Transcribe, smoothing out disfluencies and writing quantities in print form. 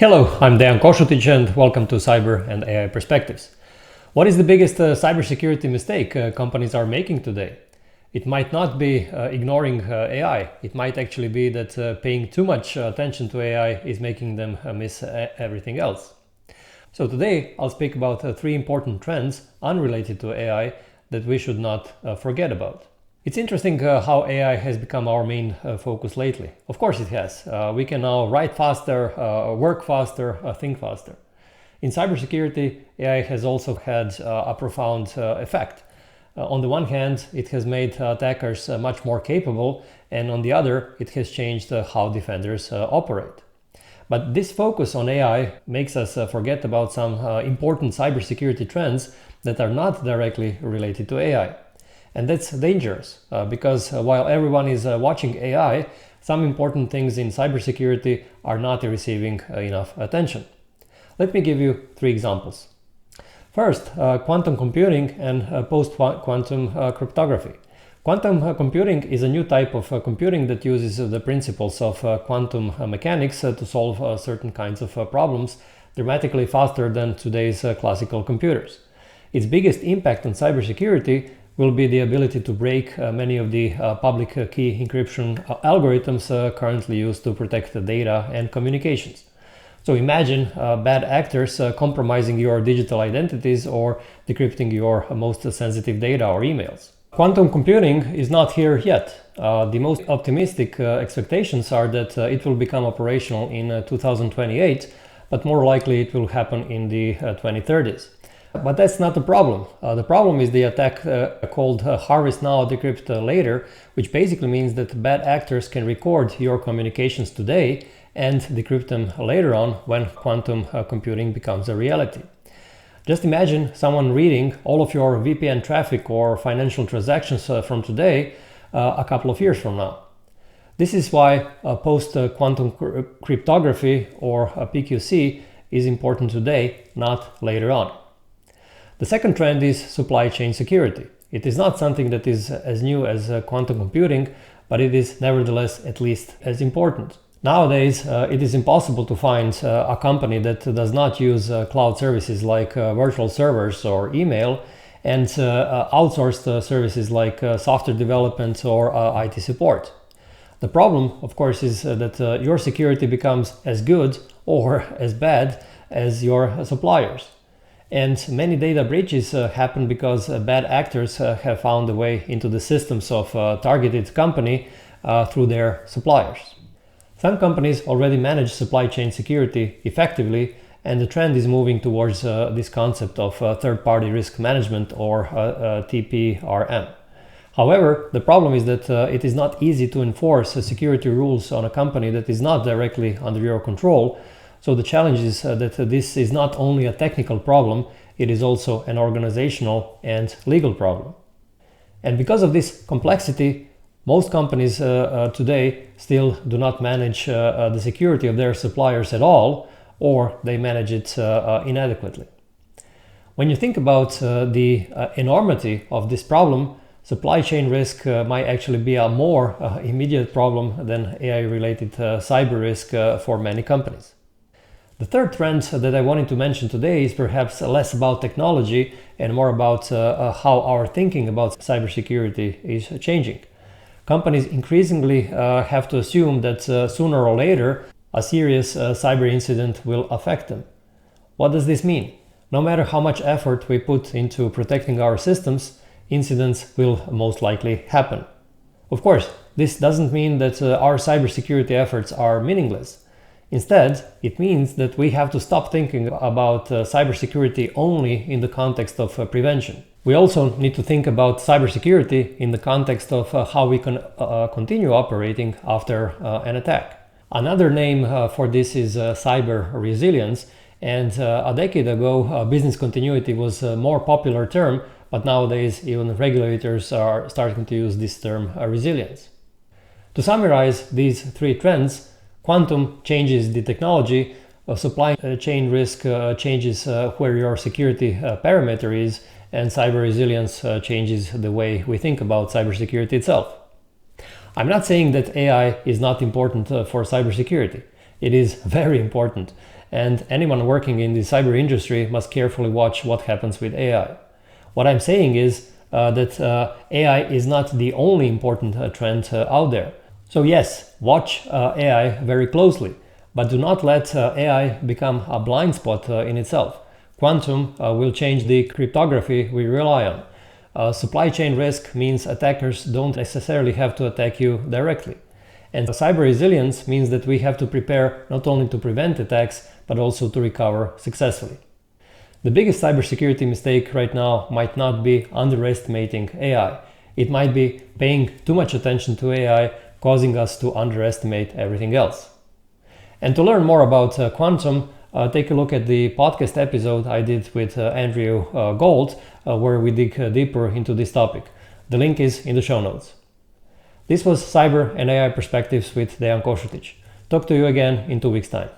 Hello, I'm Dejan Kosutic and welcome to Cyber and AI Perspectives. What is the biggest cybersecurity mistake companies are making today? It might not be ignoring AI. It might actually be that paying too much attention to AI is making them miss everything else. So today I'll speak about three important trends unrelated to AI that we should not forget about. It's interesting how AI has become our main focus lately. Of course it has. We can now write faster, work faster, think faster. In cybersecurity, AI has also had a profound effect. On the one hand, it has made attackers much more capable, and on the other, it has changed how defenders operate. But this focus on AI makes us forget about some important cybersecurity trends that are not directly related to AI. And that's dangerous because while everyone is watching AI, some important things in cybersecurity are not receiving enough attention. Let me give you three examples. First, quantum computing and post-quantum cryptography. Quantum computing is a new type of computing that uses the principles of quantum mechanics to solve certain kinds of problems dramatically faster than today's classical computers. Its biggest impact on cybersecurity will be the ability to break many of the public key encryption algorithms currently used to protect the data and communications. So imagine bad actors compromising your digital identities or decrypting your most sensitive data or emails. Quantum computing is not here yet. The most optimistic expectations are that it will become operational in 2028, but more likely it will happen in the 2030s. But that's not the problem. The problem is the attack called Harvest Now, Decrypt Later, which basically means that bad actors can record your communications today and decrypt them later on when quantum computing becomes a reality. Just imagine someone reading all of your VPN traffic or financial transactions from today a couple of years from now. This is why post-quantum cryptography or PQC is important today, not later on. The second trend is supply chain security. It is not something that is as new as quantum computing, but it is nevertheless at least as important. Nowadays, it is impossible to find a company that does not use cloud services like virtual servers or email and outsourced services like software development or IT support. The problem, of course, is that your security becomes as good or as bad as your suppliers. And many data breaches happen because bad actors have found a way into the systems of a targeted company through their suppliers. Some companies already manage supply chain security effectively, and the trend is moving towards this concept of third-party risk management or TPRM. However, the problem is that it is not easy to enforce security rules on a company that is not directly under your control. So the challenge is that this is not only a technical problem, it is also an organizational and legal problem. And because of this complexity, most companies today still do not manage the security of their suppliers at all, or they manage it inadequately. When you think about the enormity of this problem, supply chain risk might actually be a more immediate problem than AI-related cyber risk for many companies. The third trend that I wanted to mention today is perhaps less about technology and more about how our thinking about cybersecurity is changing. Companies increasingly have to assume that sooner or later a serious cyber incident will affect them. What does this mean? No matter how much effort we put into protecting our systems, incidents will most likely happen. Of course, this doesn't mean that our cybersecurity efforts are meaningless. Instead, it means that we have to stop thinking about cybersecurity only in the context of prevention. We also need to think about cybersecurity in the context of how we can continue operating after an attack. Another name for this is cyber resilience, and a decade ago business continuity was a more popular term, but nowadays even regulators are starting to use this term resilience. To summarize these three trends, quantum changes the technology, supply chain risk changes where your security parameter is, and cyber resilience changes the way we think about cybersecurity itself. I'm not saying that AI is not important for cybersecurity. It is very important, and anyone working in the cyber industry must carefully watch what happens with AI. What I'm saying is that AI is not the only important trend out there. So yes, watch AI very closely, but do not let AI become a blind spot in itself. Quantum will change the cryptography we rely on. Supply chain risk means attackers don't necessarily have to attack you directly. And cyber resilience means that we have to prepare not only to prevent attacks, but also to recover successfully. The biggest cybersecurity mistake right now might not be underestimating AI. It might be paying too much attention to AI, causing us to underestimate everything else. And to learn more about quantum, take a look at the podcast episode I did with Andrew Gault, where we dig deeper into this topic. The link is in the show notes. This was Cyber and AI Perspectives with Dejan Kosutic. Talk to you again in 2 weeks' time.